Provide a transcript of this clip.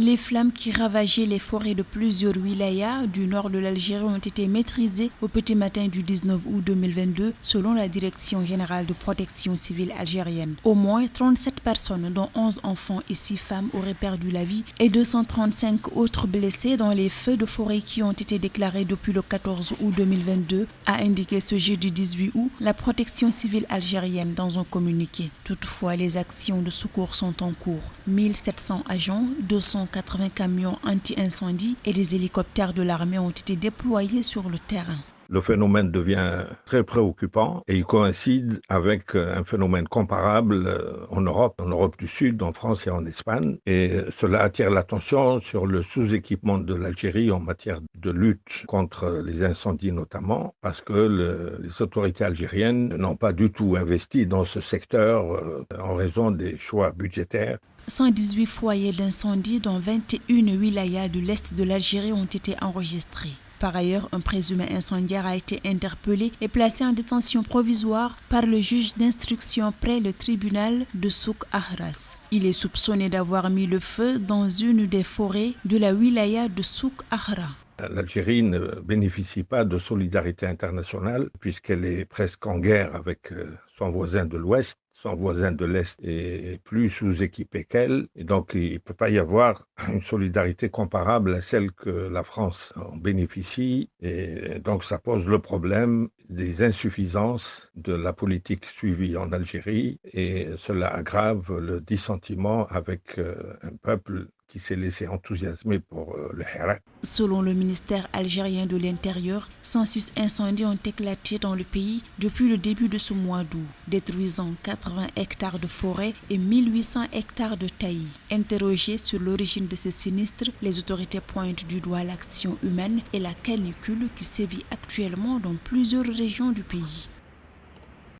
Les flammes qui ravageaient les forêts de plusieurs wilayas du nord de l'Algérie ont été maîtrisées au petit matin du 19 août 2022 selon la Direction générale de protection civile algérienne. Au moins 37 personnes, dont 11 enfants et 6 femmes, auraient perdu la vie et 235 autres blessés dans les feux de forêt qui ont été déclarés depuis le 14 août 2022, a indiqué ce jeudi 18 août la protection civile algérienne dans un communiqué. Toutefois, les actions de secours sont en cours. 1700 agents, 280 camions anti-incendie et des hélicoptères de l'armée ont été déployés sur le terrain. Le phénomène devient très préoccupant et il coïncide avec un phénomène comparable en Europe du Sud, en France et en Espagne. Et cela attire l'attention sur le sous-équipement de l'Algérie en matière de lutte contre les incendies notamment, parce que les autorités algériennes n'ont pas du tout investi dans ce secteur en raison des choix budgétaires. 118 foyers d'incendie dans 21 wilayas de l'Est de l'Algérie ont été enregistrés. Par ailleurs, un présumé incendiaire a été interpellé et placé en détention provisoire par le juge d'instruction près le tribunal de Souk Ahras. Il est soupçonné d'avoir mis le feu dans une des forêts de la wilaya de Souk Ahras. L'Algérie ne bénéficie pas de solidarité internationale puisqu'elle est presque en guerre avec son voisin de l'Ouest. Son voisin de l'Est est plus sous-équipé qu'elle, et donc il ne peut pas y avoir une solidarité comparable à celle que la France en bénéficie, et donc ça pose le problème des insuffisances de la politique suivie en Algérie, et cela aggrave le dissentiment avec un peuple qui s'est laissé enthousiasmer pour le Hirak. Selon le ministère algérien de l'Intérieur, 106 incendies ont éclaté dans le pays depuis le début de ce mois d'août, détruisant 80 hectares de forêt et 1800 hectares de taillis. Interrogées sur l'origine de ces sinistres, les autorités pointent du doigt l'action humaine et la canicule qui sévit actuellement dans plusieurs régions du pays.